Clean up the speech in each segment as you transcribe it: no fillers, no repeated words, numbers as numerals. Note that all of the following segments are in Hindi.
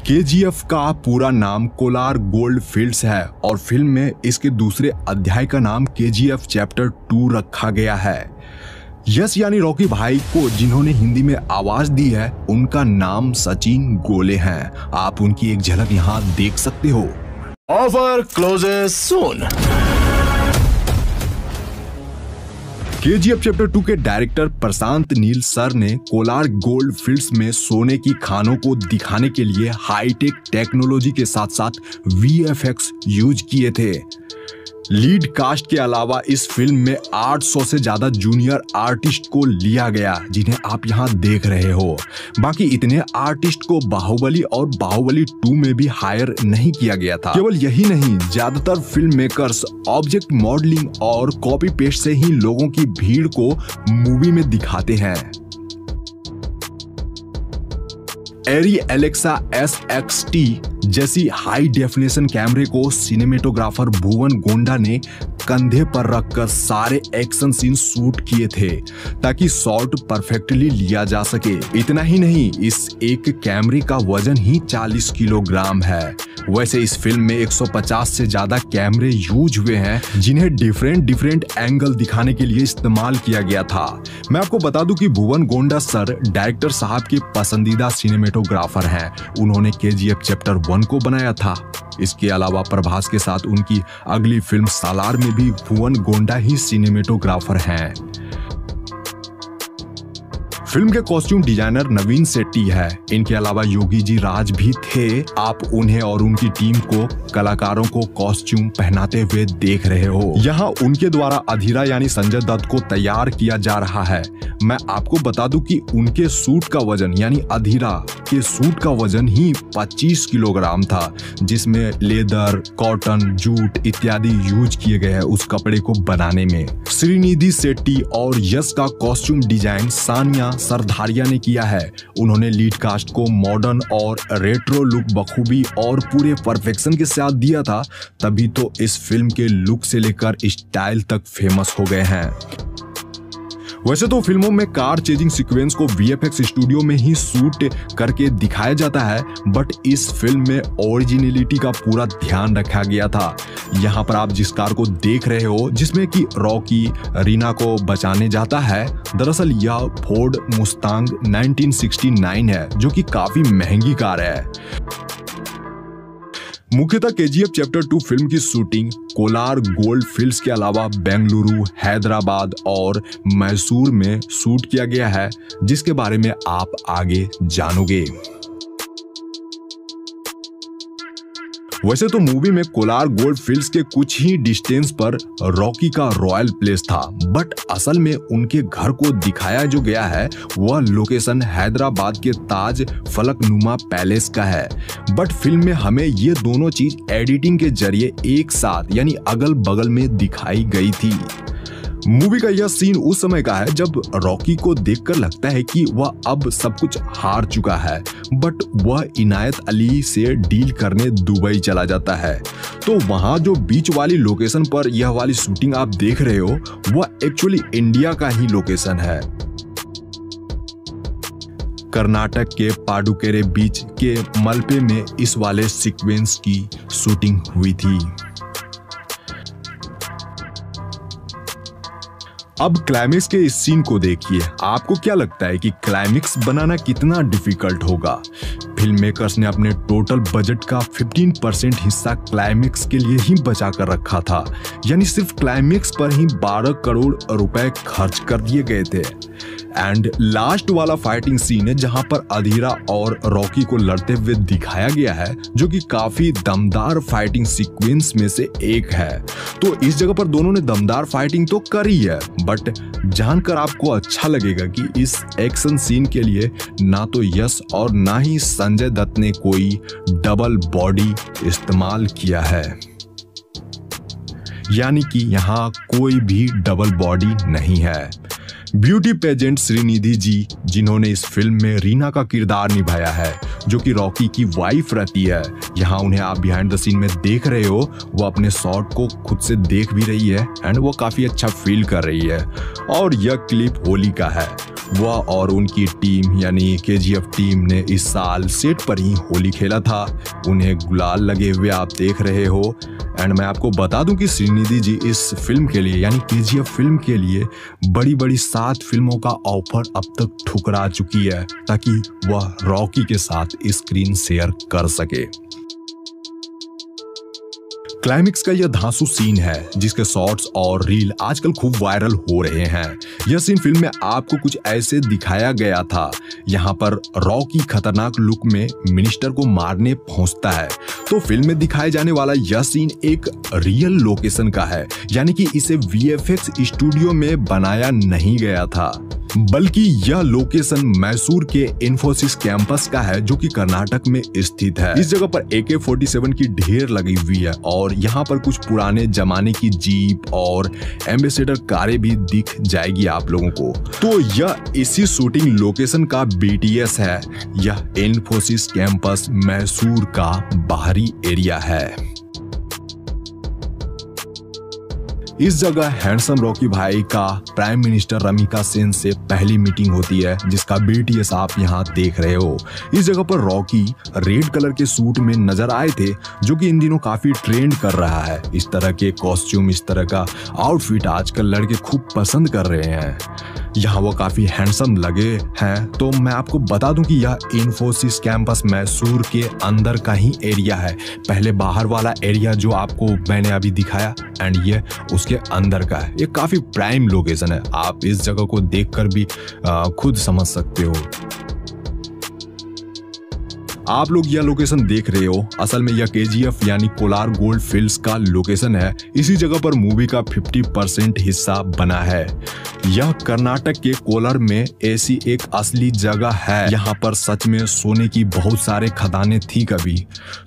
केजीएफ का पूरा नाम कोलार गोल्ड फील्ड्स है और फिल्म में इसके दूसरे अध्याय का नाम केजीएफ चैप्टर 2 रखा गया है। यस यानी रॉकी भाई को जिन्होंने हिंदी में आवाज दी है उनका नाम सचिन गोले हैं। आप उनकी एक झलक यहाँ देख सकते हो। ऑफर क्लोजेस सून। केजीएफ चैप्टर 2 के डायरेक्टर प्रशांत नील सर ने कोलार गोल्ड फील्ड्स में सोने की खानों को दिखाने के लिए हाईटेक टेक्नोलॉजी के साथ साथ वीएफएक्स यूज किए थे। लीड कास्ट के अलावा इस फिल्म में 800 से ज्यादा जूनियर आर्टिस्ट को लिया गया जिन्हें आप यहां देख रहे हो। बाकी इतने आर्टिस्ट को बाहुबली और बाहुबली 2 में भी हायर नहीं किया गया था। केवल यही नहीं, ज्यादातर फिल्म मेकर्स ऑब्जेक्ट मॉडलिंग और कॉपी पेस्ट से ही लोगों की भीड़ को मूवी में दिखाते हैं। एरी एलेक्सा SXT जैसी हाई डेफिनेशन कैमरे को सिनेमेटोग्राफर भुवन गोंडा ने कंधे पर रखकर सारे एक्शन सीन शूट किए थे ताकि शॉट परफेक्टली लिया जा सके। इतना ही नहीं, इस एक कैमरे का वजन ही 40 किलोग्राम है। वैसे इस फिल्म में 150 से ज्यादा कैमरे यूज हुए हैं जिन्हें डिफरेंट एंगल दिखाने के लिए इस्तेमाल किया गया था। मैं आपको बता दूं कि भुवन गोंडा सर डायरेक्टर साहब के पसंदीदा सिनेमेटोग्राफर हैं। उन्होंने केजीएफ चैप्टर 1 को बनाया था। इसके अलावा प्रभास के साथ उनकी अगली फिल्म सालार में भी भुवन गोंडा ही सिनेमेटोग्राफर हैं। फिल्म के कॉस्ट्यूम डिजाइनर नवीन सेट्टी है। इनके अलावा योगी जी राज भी थे। आप उन्हें और उनकी टीम को कलाकारों को कॉस्ट्यूम पहनाते हुए देख रहे हो। यहाँ उनके द्वारा अधीरा यानी संजय दत्त को तैयार किया जा रहा है। मैं आपको बता दूं कि उनके सूट का वजन यानी अधीरा के सूट का वजन ही 25 किलोग्राम था, जिसमें लेदर, कॉटन, जूट इत्यादि यूज किए गए हैं उस कपड़े को बनाने में। श्रीनिधि सेट्टी और यश का कॉस्ट्यूम डिजाइन सानिया सरधारिया ने किया है। उन्होंने लीड कास्ट को मॉडर्न और रेट्रो लुक बखूबी और पूरे परफेक्शन के साथ दिया था, तभी तो इस फिल्म के लुक से लेकर स्टाइल तक फेमस हो गए हैं। वैसे तो फिल्मों में कार चेजिंग सीक्वेंस को वीएफएक्स स्टूडियो में ही शूट करके दिखाया जाता है, बट इस फिल्म में ओरिजिनलिटी का पूरा ध्यान रखा गया था। यहाँ पर आप जिस कार को देख रहे हो जिसमें कि रॉकी रीना को बचाने जाता है, दरअसल यह फोर्ड मुस्तांग 1969 है जो कि काफी महंगी कार है। मुख्यतः केजीएफ चैप्टर 2 फिल्म की शूटिंग कोलार गोल्ड फील्ड्स के अलावा बेंगलुरु, हैदराबाद और मैसूर में शूट किया गया है, जिसके बारे में आप आगे जानोगे। वैसे तो मूवी में कोलार गोल्ड फील्ड्स के कुछ ही डिस्टेंस पर रॉकी का रॉयल प्लेस था, बट असल में उनके घर को दिखाया जो गया है वह लोकेशन हैदराबाद के ताज फलकनुमा पैलेस का है। बट फिल्म में हमें ये दोनों चीज एडिटिंग के जरिए एक साथ यानी अगल बगल में दिखाई गई थी। मूवी का यह सीन उस समय का है जब रॉकी को देखकर लगता है कि वह अब सब कुछ हार चुका है, बट वह इनायत अली से डील करने दुबई चला जाता है। तो वहां जो बीच वाली लोकेशन पर यह वाली शूटिंग आप देख रहे हो वह एक्चुअली इंडिया का ही लोकेशन है। कर्नाटक के पाडुकेरे बीच के मलपे में इस वाले सीक्वेंस की शूटिंग हुई थी। अब क्लाइमेक्स के इस सीन को देखिए। आपको क्या लगता है कि क्लाइमेक्स बनाना कितना डिफिकल्ट होगा? फिल्म मेकर्स ने अपने टोटल बजट का 15% हिस्सा क्लाइमेक्स के लिए ही बचा कर रखा था, यानी सिर्फ क्लाइमेक्स पर ही 12 करोड़ रुपए खर्च कर दिए गए थे। एंड लास्ट वाला फाइटिंग सीन है जहां पर अधीरा और रॉकी को लड़ते हुए दिखाया गया है, जो कि काफी दमदार फाइटिंग सीक्वेंस में से एक है। तो इस जगह पर दोनों ने दमदार फाइटिंग तो करी है, बट जानकर आपको अच्छा लगेगा कि इस एक्शन सीन के लिए ना तो यश और ना ही संजय दत्त ने कोई डबल बॉडी इस्तेमाल किया है, यानी कि यहाँ कोई भी डबल बॉडी नहीं है। ब्यूटी पेजेंट श्रीनिधि जी, जिन्होंने इस फिल्म में रीना का किरदार निभाया है, जो कि रॉकी की वाइफ रहती है। यहाँ उन्हें आप बिहाइंड द सीन में देख रहे हो, वो अपने शॉट को खुद से देख भी रही है एंड वो काफी अच्छा फील कर रही है। और यह क्लिप होली का है। वह और उनकी टीम यानी KGF टीम ने इस साल सेट पर ही होली खेला था। उन्हें गुलाल लगे हुए आप देख रहे हो। एंड मैं आपको बता दूं कि श्रीनिधि जी इस फिल्म के लिए यानी KGF फिल्म के लिए बड़ी बड़ी 7 फिल्मों का ऑफर अब तक ठुकरा चुकी है, ताकि वह रॉकी के साथ स्क्रीन शेयर कर सके। क्लाइमेक्स का यह धांसू सीन है, जिसके शॉट्स और रील आजकल खूब वायरल हो रहे हैं। यह सीन फिल्म में आपको कुछ ऐसे दिखाया गया था। यहाँ पर रॉकी खतरनाक लुक में मिनिस्टर को मारने पहुंचता है, तो फिल्म में दिखाए जाने वाला यह सीन एक रियल लोकेशन का है, यानी कि इसे VFX स्टूडियो में बनाया नहीं गया था, बल्कि यह लोकेशन मैसूर के इन्फोसिस कैंपस का है, जो कि कर्नाटक में स्थित है। इस जगह पर AK-47 की ढेर लगी हुई है और यहाँ पर कुछ पुराने जमाने की जीप और एम्बेसडर कारें भी दिख जाएगी आप लोगों को। तो यह इसी शूटिंग लोकेशन का BTS है। यह इन्फोसिस कैंपस मैसूर का बाहरी एरिया है। इस जगह हैंडसम रॉकी भाई का प्राइम मिनिस्टर रमिका सेन से पहली मीटिंग होती है, जिसका BTS आप यहाँ देख रहे हो। इस जगह पर रॉकी रेड कलर के सूट में नजर आए थे, जो कि इन दिनों काफी ट्रेंड कर रहा है। इस तरह के कॉस्ट्यूम, इस तरह का आउटफिट आजकल लड़के खूब पसंद कर रहे हैं। यहाँ वो काफी हैंडसम लगे हैं। तो मैं आपको बता दूं कि यह इन्फोसिस कैंपस मैसूर के अंदर का ही एरिया है। पहले बाहर वाला एरिया जो आपको मैंने अभी दिखाया एंड ये उसके अंदर का है। ये काफी प्राइम लोकेशन है, आप इस जगह को देखकर भी खुद समझ सकते हो। आप लोग यह लोकेशन देख रहे हो, असल में यह KGF यानी कोलार गोल्ड फील्ड्स का लोकेशन है। इसी जगह पर मूवी का 50% हिस्सा बना है। यह कर्नाटक के कोलार में ऐसी एक असली जगह है। यहाँ पर सच में सोने की बहुत सारे खदानें थी कभी।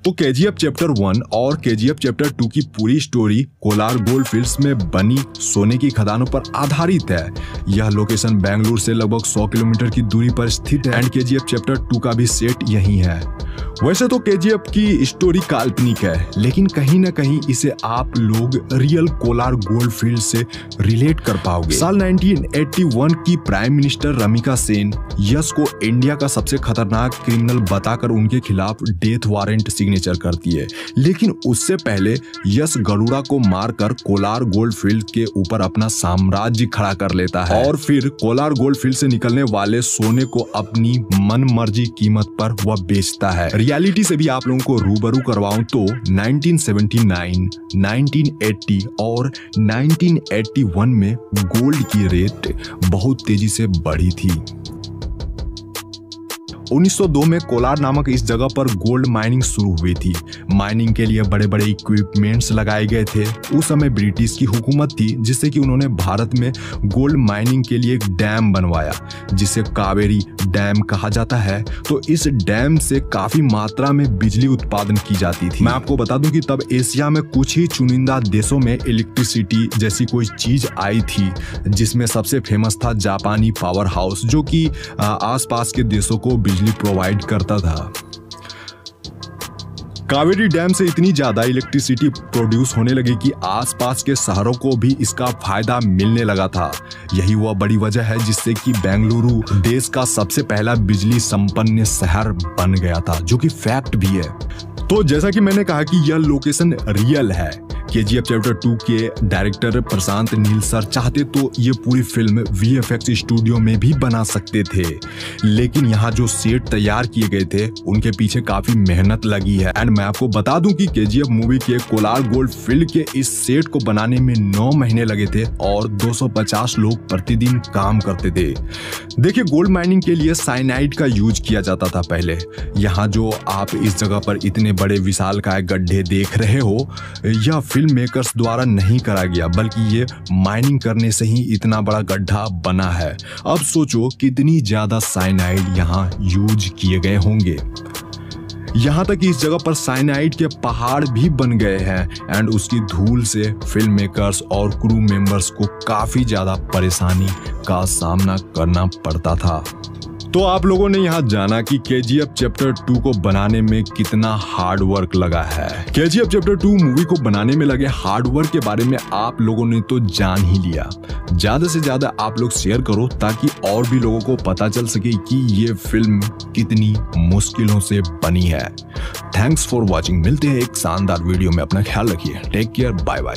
तो KGF चैप्टर 1 और KGF चैप्टर 2 की पूरी स्टोरी कोलार गोल्ड फील्ड्स में बनी सोने की खदानों पर आधारित है। यह लोकेशन बेंगलुरु से लगभग 100 किलोमीटर की दूरी पर स्थित है एंड KGF चैप्टर 2 का भी सेट यही है। वैसे तो KGF की स्टोरी काल्पनिक है, लेकिन कहीं ना कहीं इसे आप लोग रियल कोलार गोल्ड फील्ड से रिलेट कर पाओगे। साल 1981 की प्राइम मिनिस्टर रमिका सेन यश को इंडिया का सबसे खतरनाक क्रिमिनल बताकर उनके खिलाफ डेथ वारंट सिग्नेचर करती है, लेकिन उससे पहले यश गरुड़ा को मारकर कोलार गोल्ड फील्ड के ऊपर अपना साम्राज्य खड़ा कर लेता है और फिर कोलार गोल्ड फील्ड से निकलने वाले सोने को अपनी मनमर्जी कीमत पर वह बेचता है। रियलिटी से भी आप लोगों को रूबरू करवाऊं तो 1979, 1980 और 1981 में गोल्ड की रेट बहुत तेजी से बढ़ी थी। 1902 में कोलार नामक इस जगह पर गोल्ड माइनिंग शुरू हुई थी। माइनिंग के लिए बड़े बड़े इक्विपमेंट्स लगाए गए थे। उस समय ब्रिटिश की हुकूमत थी, जिससे कि उन्होंने भारत में गोल्ड माइनिंग के लिए एक डैम बनवाया, जिसे कावेरी डैम कहा जाता है। तो इस डैम से काफी मात्रा में बिजली उत्पादन की जाती थी। मैं आपको बता दूं कि तब एशिया में कुछ ही चुनिंदा देशों में इलेक्ट्रिसिटी जैसी कोई चीज आई थी, जिसमें सबसे फेमस था जापानी पावर हाउस, जो कि आसपास के देशों को बिजली प्रोवाइड करता था। कावेरी डैम से इतनी ज्यादा इलेक्ट्रिसिटी प्रोड्यूस होने लगी कि आसपास के शहरों को भी इसका फायदा मिलने लगा था। यही वह बड़ी वजह है जिससे कि बेंगलुरु देश का सबसे पहला बिजली संपन्न शहर बन गया था, जो कि फैक्ट भी है। तो जैसा कि मैंने कहा कि यह लोकेशन रियल है। KGF चैप्टर 2 के डायरेक्टर प्रशांत नील सर चाहते तो ये पूरी फिल्म VFX स्टूडियो में भी बना सकते थे, लेकिन यहाँ जो सेट तैयार किए गए थे उनके पीछे काफी मेहनत लगी है। एंड मैं आपको बता दूं कि KGF मूवी के कोलार गोल्ड फील्ड के इस सेट को बनाने में 9 महीने लगे थे और 250 लोग प्रतिदिन काम करते थे। देखिए, गोल्ड माइनिंग के लिए साइनाइड का यूज किया जाता था पहले। यहाँ जो आप इस जगह पर इतने बड़े विशालकाय गड्ढे देख रहे हो, यह फिल्म मेकर्स द्वारा नहीं करा गया, बल्कि ये माइनिंग करने से ही इतना बड़ा गड्ढा बना है। अब सोचो कितनी ज्यादा साइनाइड यहाँ यूज किए गए होंगे। यहाँ तक कि इस जगह पर साइनाइड के पहाड़ भी बन गए हैं एंड उसकी धूल से फिल्म मेकर्स और क्रू मेंबर्स को काफी ज्यादा परेशानी का सामना करना पड़ता था। तो आप लोगों ने यहाँ जाना कि KGF चैप्टर 2 को बनाने में कितना हार्ड वर्क लगा है। KGF चैप्टर 2 मूवी को बनाने में लगे हार्ड वर्क के बारे में आप लोगों ने तो जान ही लिया। ज्यादा से ज्यादा आप लोग शेयर करो ताकि और भी लोगों को पता चल सके कि ये फिल्म कितनी मुश्किलों से बनी है। Thanks for watching. मिलते हैं एक शानदार वीडियो में। अपना ख्याल रखिए। Take care. Bye bye.